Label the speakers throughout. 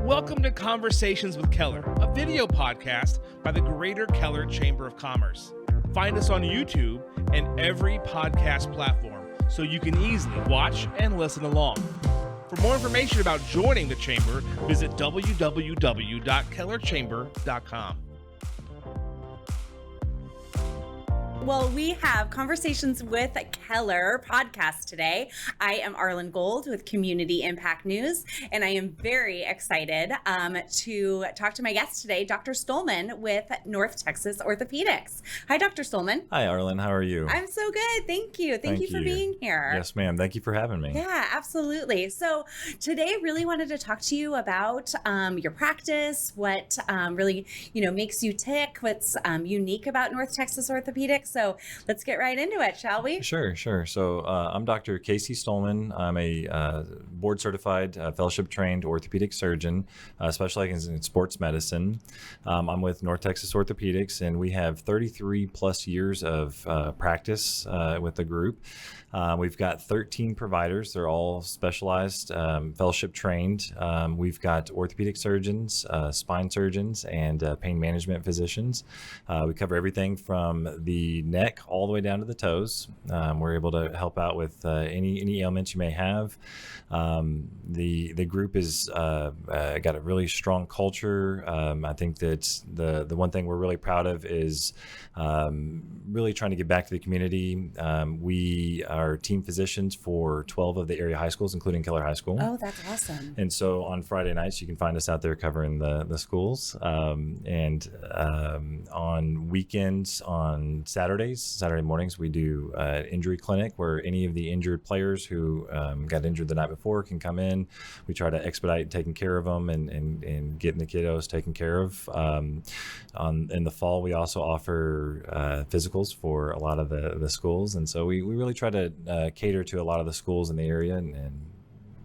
Speaker 1: Welcome to Conversations with Keller, a video podcast by the Greater Keller Chamber of Commerce. Find us on YouTube and every podcast platform so you can easily watch and listen along. For more information about joining the chamber, visit www.kellerchamber.com.
Speaker 2: Well, we have Conversations with Keller podcast today. I am Arlen Gold with Community Impact News, and I am very excited to talk to my guest today, Dr. Stuhlman with North Texas Orthopedics. Hi, Dr. Stuhlman.
Speaker 3: Hi, Arlen. How are you?
Speaker 2: I'm so good. Thank you. Thank you for being here.
Speaker 3: Yes, ma'am. Thank you for having me.
Speaker 2: Yeah, absolutely. So today, really wanted to talk to you about your practice, what really makes you tick, what's unique about North Texas Orthopedics. So let's get right into it, shall we?
Speaker 3: Sure. So I'm Dr. Casey Stuhlman. I'm a board-certified, fellowship-trained orthopedic surgeon, specializing in sports medicine. I'm with North Texas Orthopedics, and we have 33 plus years of practice with the group. We've got 13 providers. They're all specialized, fellowship trained. We've got orthopedic surgeons, spine surgeons, and pain management physicians. We cover everything from the neck all the way down to the toes. We're able to help out with any ailments you may have. The group is got a really strong culture. I think that the one thing we're really proud of is really trying to give back to the community. We are team physicians for 12 of the area high schools, including Keller High School.
Speaker 2: Oh, that's awesome.
Speaker 3: And so on Friday nights, you can find us out there covering the schools. And on weekends, on Saturday mornings, we do an injury clinic where any of the injured players who got injured the night before can come in. We try to expedite taking care of them and getting the kiddos taken care of. In the fall, we also offer physicals for a lot of the schools. And so we really try to cater to a lot of the schools in the area and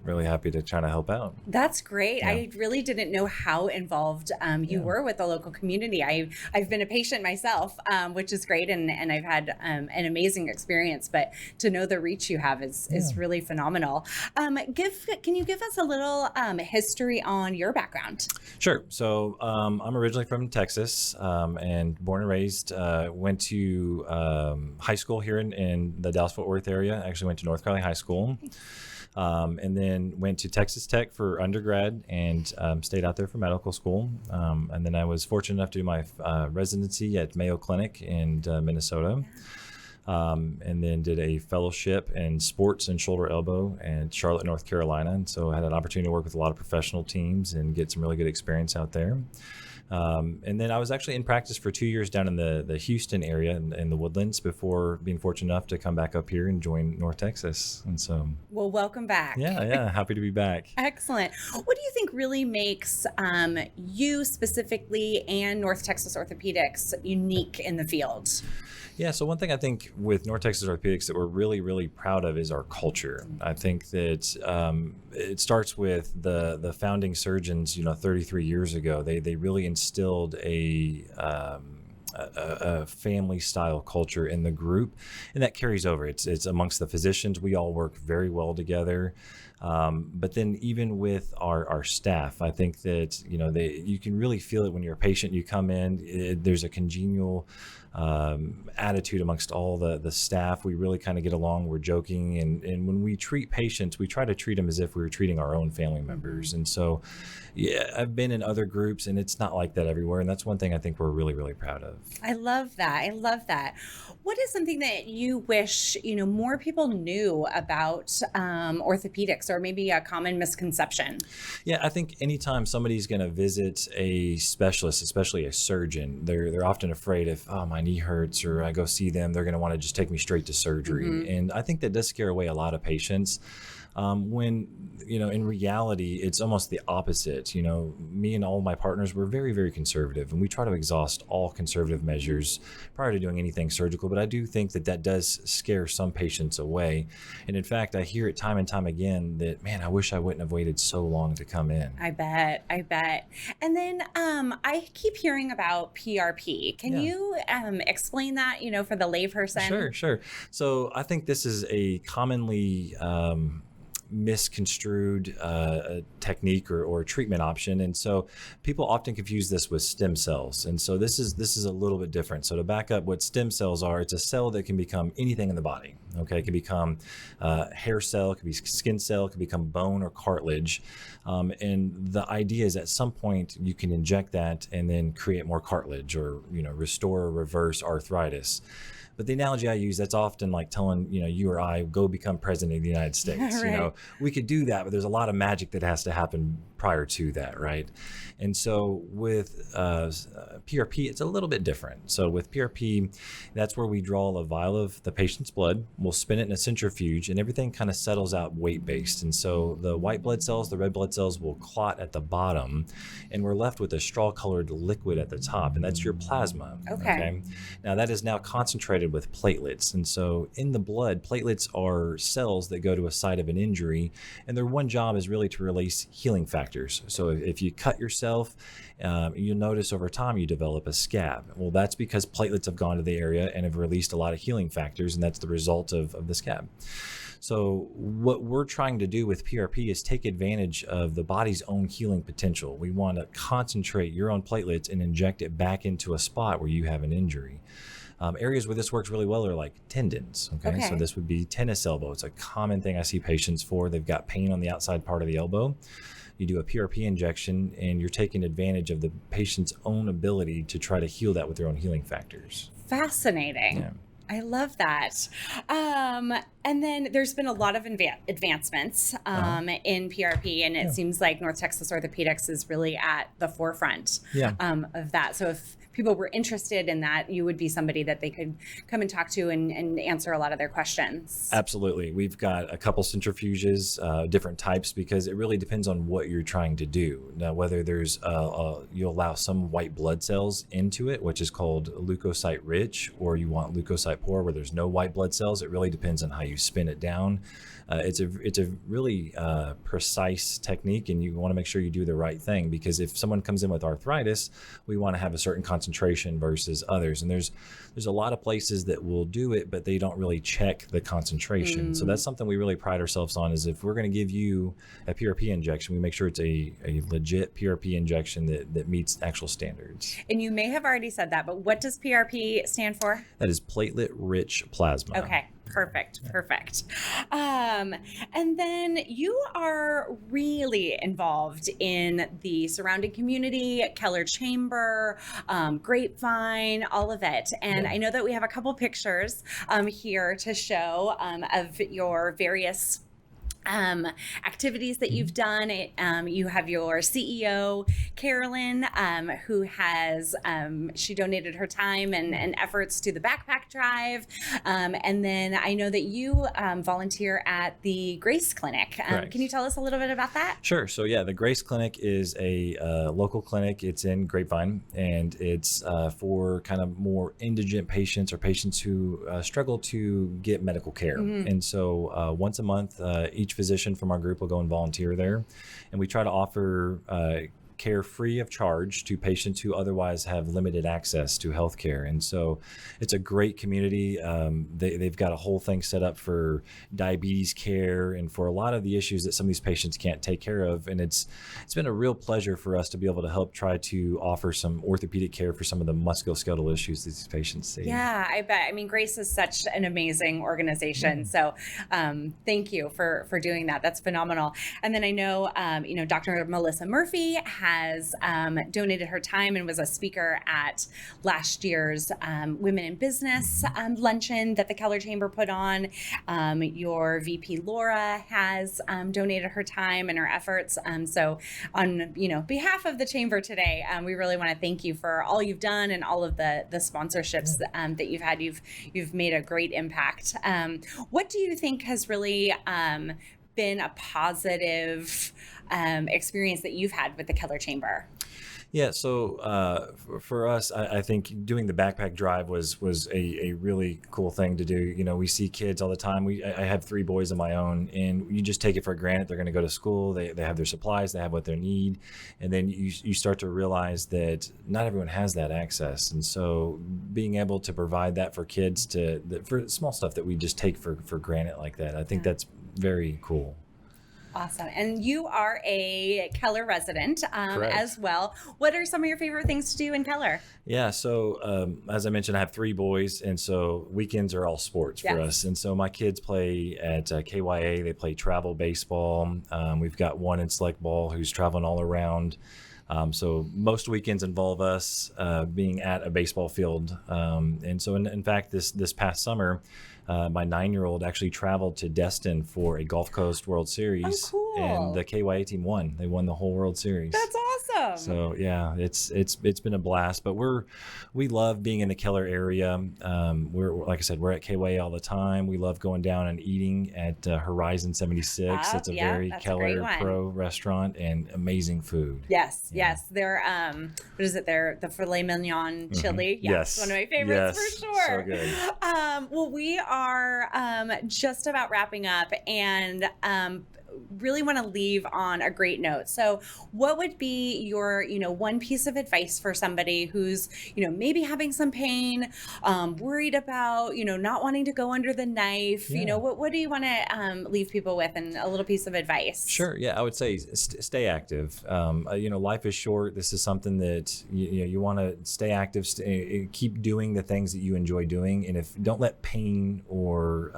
Speaker 3: really happy to try to help out.
Speaker 2: That's great.
Speaker 3: Yeah.
Speaker 2: I really didn't know how involved you were with the local community. I've been a patient myself, which is great, and I've had an amazing experience. But to know the reach you have is really phenomenal. Can you give us a little history on your background?
Speaker 3: Sure. So I'm originally from Texas and born and raised. Went to high school here in the Dallas-Fort Worth area. Actually went to North Carolina High School. And then went to Texas Tech for undergrad and stayed out there for medical school. And then I was fortunate enough to do my residency at Mayo Clinic in Minnesota. And then did a fellowship in sports and shoulder elbow in Charlotte, North Carolina. And so I had an opportunity to work with a lot of professional teams and get some really good experience out there. And then I was actually in practice for 2 years down in the Houston area in the Woodlands before being fortunate enough to come back up here and join North Texas. And so,
Speaker 2: well, welcome back.
Speaker 3: Yeah, happy to be back.
Speaker 2: Excellent. What do you think really makes you specifically and North Texas Orthopedics unique in the field?
Speaker 3: Yeah, so one thing I think with North Texas Orthopedics that we're really, really proud of is our culture. I think that it starts with the founding surgeons, 33 years ago. They really instilled a family style culture in the group, and that carries over. It's amongst the physicians. We all work very well together. But then even with our staff, I think that, you can really feel it when you're a patient. You come in, there's a congenial attitude amongst all the staff. We really kind of get along. We're joking. And when we treat patients, we try to treat them as if we were treating our own family members. And so, I've been in other groups and it's not like that everywhere. And that's one thing I think we're really, really proud of.
Speaker 2: I love that. What is something that you wish, more people knew about orthopedics, or maybe a common misconception?
Speaker 3: Yeah, I think anytime somebody's going to visit a specialist, especially a surgeon, they're often afraid if, my knee hurts or I go see them, they're going to want to just take me straight to surgery. Mm-hmm. And I think that does scare away a lot of patients. When, in reality, it's almost the opposite. Me and all my partners, we're very, very conservative, and we try to exhaust all conservative measures prior to doing anything surgical. But I do think that does scare some patients away. And in fact, I hear it time and time again that, man, I wish I wouldn't have waited so long to come in.
Speaker 2: I bet. And then I keep hearing about PRP. Can you explain that, for the layperson?
Speaker 3: Sure. So I think this is a commonly misconstrued technique or treatment option. And so people often confuse this with stem cells. And so this is a little bit different. So to back up what stem cells are, it's a cell that can become anything in the body. Okay, it can become hair cell, it can be skin cell, it can become bone or cartilage. And the idea is at some point you can inject that and then create more cartilage or, restore or reverse arthritis. But the analogy I use, that's often like telling, you or I, go become president of the United States.
Speaker 2: Right.
Speaker 3: We could do that, but there's a lot of magic that has to happen prior to that, right? And so with PRP, it's a little bit different. So with PRP, that's where we draw a vial of the patient's blood, we'll spin it in a centrifuge, and everything kind of settles out weight-based. And so the white blood cells, the red blood cells will clot at the bottom, and we're left with a straw-colored liquid at the top, and that's your plasma.
Speaker 2: Okay.
Speaker 3: Now that is now concentrated with platelets. And so in the blood, platelets are cells that go to a site of an injury, and their one job is really to release healing factors. So if you cut yourself, you'll notice over time you develop a scab. Well, that's because platelets have gone to the area and have released a lot of healing factors, and that's the result of the scab. So what we're trying to do with PRP is take advantage of the body's own healing potential. We want to concentrate your own platelets and inject it back into a spot where you have an injury. Areas where this works really well are like tendons. Okay, so this would be tennis elbow. It's a common thing I see patients for. They've got pain on the outside part of the elbow. You do a PRP injection, and you're taking advantage of the patient's own ability to try to heal that with their own healing factors.
Speaker 2: Fascinating.
Speaker 3: Yeah.
Speaker 2: I love that. And then there's been a lot of advancements in PRP, and it seems like North Texas Orthopedics is really at the forefront of that. So if people were interested in that, you would be somebody that they could come and talk to and answer a lot of their questions.
Speaker 3: Absolutely. We've got a couple centrifuges, different types, because it really depends on what you're trying to do. Now, whether there's, you allow some white blood cells into it, which is called leukocyte rich, or you want leukocyte poor, where there's no white blood cells. It really depends on how you spin it down. It's a really precise technique, and you want to make sure you do the right thing, because if someone comes in with arthritis, we want to have a certain concentration versus others. And there's a lot of places that will do it, but they don't really check the concentration. So that's something we really pride ourselves on, is if we're going to give you a PRP injection, we make sure it's a legit PRP injection that meets actual standards.
Speaker 2: And you may have already said that, but what does PRP stand for?
Speaker 3: That is platelet-rich plasma.
Speaker 2: Okay. Perfect. And then you are really involved in the surrounding community, Keller Chamber, Grapevine, all of it. And I know that we have a couple pictures here to show of your various activities that you've done. You have your CEO, Carolyn, who has, she donated her time and efforts to the backpack drive. And then I know that you volunteer at the Grace Clinic. Can you tell us a little bit about that?
Speaker 3: Sure. So yeah, the Grace Clinic is a local clinic. It's in Grapevine, and it's for kind of more indigent patients or patients who struggle to get medical care. And so once a month, each physician from our group will go and volunteer there, and we try to offer care free of charge to patients who otherwise have limited access to healthcare. And so it's a great community. They've got a whole thing set up for diabetes care and for a lot of the issues that some of these patients can't take care of. And it's been a real pleasure for us to be able to help try to offer some orthopedic care for some of the musculoskeletal issues that these patients see.
Speaker 2: Yeah, I bet. I mean, Grace is such an amazing organization. So thank you for doing that. That's phenomenal. And then I know, Dr. Melissa Murphy has donated her time and was a speaker at last year's Women in Business luncheon that the Keller Chamber put on. Your VP Laura has donated her time and her efforts. So on behalf of the Chamber today, we really want to thank you for all you've done and all of the sponsorships that you've had. You've made a great impact. What do you think has really been a positive experience that you've had with the Keller Chamber?
Speaker 3: Yeah, so for us, I think doing the backpack drive was a really cool thing to do. We see kids all the time. I have 3 boys of my own, and you just take it for granted. They're going to go to school. They have their supplies. They have what they need. And then you start to realize that not everyone has that access. And so being able to provide that for kids for small stuff that we just take for granted like that, I think that's very cool.
Speaker 2: Awesome. And you are a Keller resident
Speaker 3: Correct.
Speaker 2: as well. What are some of your favorite things to do in Keller?
Speaker 3: Yeah, so as I mentioned, I have 3 boys, and so weekends are all sports for
Speaker 2: Yes.
Speaker 3: us. And so my kids play at KYA. They play travel baseball. We've got one in select ball who's traveling all around. So most weekends involve us being at a baseball field. And so in fact, this past summer, my 9-year-old actually traveled to Destin for a Gulf Coast World Series.
Speaker 2: Oh, cool.
Speaker 3: And the KYA team won. They won the whole World Series.
Speaker 2: That's awesome.
Speaker 3: So yeah, it's been a blast. But we love being in the Keller area. We're, like I said, we're at KYA all the time. We love going down and eating at Horizon 76. It's a very
Speaker 2: that's a
Speaker 3: Keller
Speaker 2: great one.
Speaker 3: Pro restaurant and amazing food.
Speaker 2: Yes,
Speaker 3: Yeah.
Speaker 2: yes. They're what is it? They're the filet mignon chili. Yeah,
Speaker 3: Yes.
Speaker 2: it's one of my favorites
Speaker 3: Yes.
Speaker 2: for sure.
Speaker 3: So good.
Speaker 2: Well, we are just about wrapping up, and really want to leave on a great note. So what would be your, one piece of advice for somebody who's, maybe having some pain, worried about, not wanting to go under the knife?
Speaker 3: Yeah.
Speaker 2: What do you want to leave people with, and a little piece of advice?
Speaker 3: Sure. Yeah, I would say stay active. Life is short. This is something that you want to stay active. Keep doing the things that you enjoy doing, and don't let pain or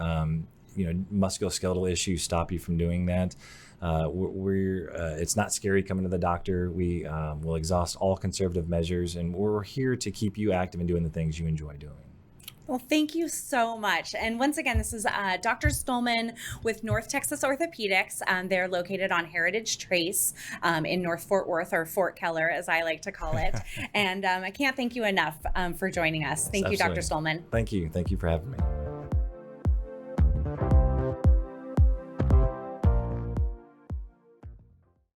Speaker 3: musculoskeletal issues stop you from doing that. It's not scary coming to the doctor. We will exhaust all conservative measures, and we're here to keep you active and doing the things you enjoy doing.
Speaker 2: Well, thank you so much. And once again, this is Dr. Stuhlman with North Texas Orthopedics. They're located on Heritage Trace in North Fort Worth, or Fort Keller, as I like to call it. And I can't thank you enough for joining us. Thank you, Dr.
Speaker 3: Absolutely.
Speaker 2: Stuhlman.
Speaker 3: Thank you. Thank you for having me.